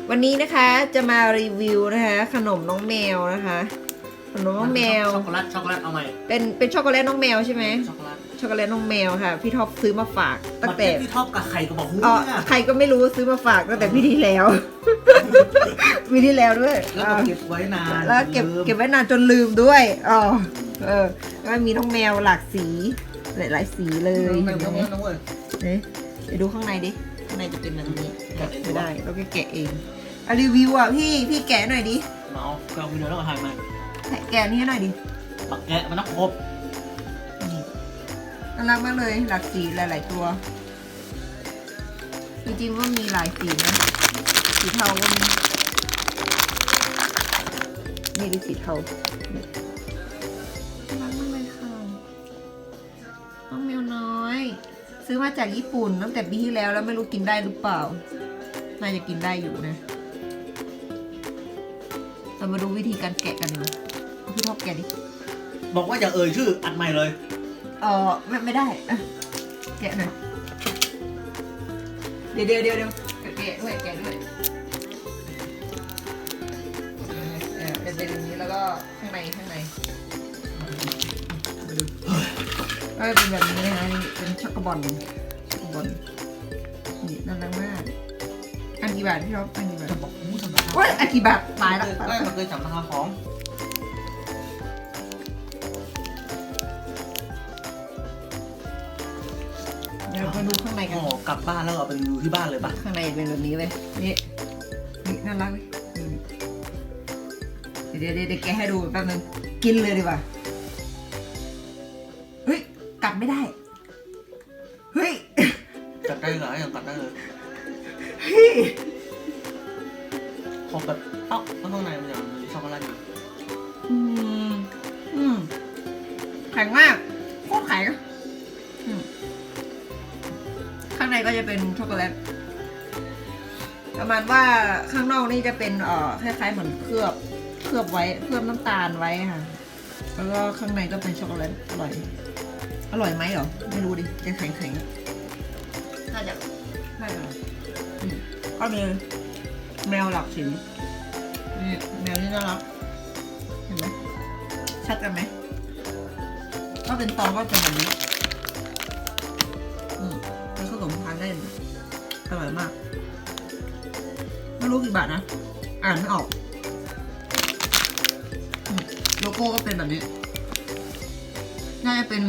วันนี้นะคะจะมารีวิวนะคะขนมน้องแมวนะคะขนมน้องแมวช็อกโกแลตเอาใหม่เป็นช็อกโกแลตน้องแมวใช่ไหมช็อกโกแลตน้องแมวค่ะพี่ท็อปซื้อมาฝากตั้งแต่พี่ท็อปกับไข่ก็บอกหูเนี่ยใครก็ไม่รู้ซื้อมาฝากตั้งแต่พี่ที่แล้วพี่ที่แล้วด้วยแล้วก็เก็บไว้นานแล้วเก็บไว้นานจนลืมด้วยแล้วมีน้องแมวหลากสีหลายสีเลยน้องเว้ยไปดูข้างในดิข้างในจะเป็นแบบนี้แกะไม่ได้เราแกะเองรีวิวพี่แกะหน่อยดิเมาเราวิดีโอแล้วก็ถ่ายมาแกะนี่หน่อยดิปักแกะมันต้องครบน่ารักมากเลยหลากสีหลายๆตัวจริงๆว่ามีหลายสีนะสีเทาก็มีนี่ดิสีเทาน่ารักมากเลยค่ะน้องแมวน้อยซื้อมาจากญี่ปุ่นตั้งแต่ปีที่แล้วไม่รู้กินได้หรือเปล่าน่าจะกินได้อยู่นะเรามาดูวิธีการแกะกันนะพี่ท็อปแกะดิบอกว่าอย่าเอ่ยชื่ออัดใหม่เลยไม่ได้แกะหน่อยเดี๋ยวแกะด้วยเป็นอย่างนี้แล้วก็ข้างในก็เป็นแบบนี้นะคะนี่เป็นช็อกโกบอลนี่น่ารักมากอันกี่บาทพี่ท็อปอันกี่บาทจะบอกมูสำนักโอ้ยอันกี่บาทตายแล้วมันเคยจับราคาของเดี๋ยวมาดูข้างในกันกลับบ้านแล้วเอาไปดูที่บ้านเลยปะข้างในเป็นแบบนี้เลยนี่น่ารักเดี๋ยวแกให้ดูแป๊บนึงกินเลยดีกว่าเฮ้ยกัดไม่ได้เฮ้ยกัดได้เหรอยังกัดได้เลยขอแบบข้างในมันอย่างมีช็อกโกแลตอยู่แข็งมากโคตรแข็งข้างในก็จะเป็นช็อกโกแลตประมาณว่าข้างนอกนี่จะเป็นคล้ายๆเหมือนเคลือบไว้เคลือบน้ำตาลไว้ค่ะแล้วก็ข้างในก็เป็นช็อกโกแลตอร่อยไหมเหรอไม่รู้ดิจะแข็งน่าจะก็มีแมวหลักสีนี่แมวนี่น่ารักเห็นไหมชัดกันไหมก็เป็นตองก็เป็นแบบนี้แล้วขนมทานได้อร่อยมากไม่รู้กี่บาทนะอ่านไม่ออกโลโก้ก็เป็นแบบนี้น่าจะเป็น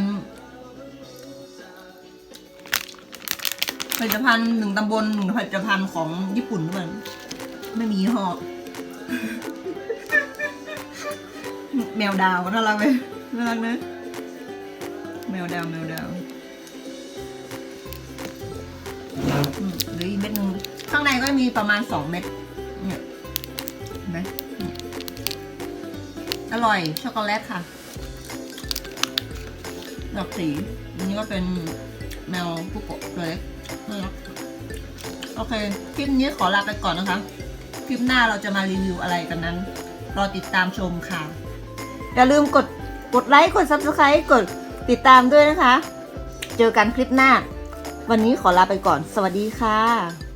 ผลิตภัณฑ์1 ตำบล 1 ผลิตภัณฑ์ของญี่ปุ่นด้วยไม่มีห่อแมวดาวน่ารักไหมน่ารักนะแมวดาวหรืออีกเม็ดนึงข้างในก็มีประมาณ2 เม็ดเนี่ยเห็นไหมอร่อยช็อกโกแลตค่ะดอกสีอันนี้ก็เป็นแมวปุโกะตัวเล็กน่ารักโอเคคลิปนี้ขอลาไปก่อนนะคะคลิปหน้าเราจะมารีวิวอะไรกันนั้นรอติดตามชมค่ะอย่าลืมกดไลค์กด Subscribe กดติดตามด้วยนะคะเจอกันคลิปหน้าวันนี้ขอลาไปก่อนสวัสดีค่ะ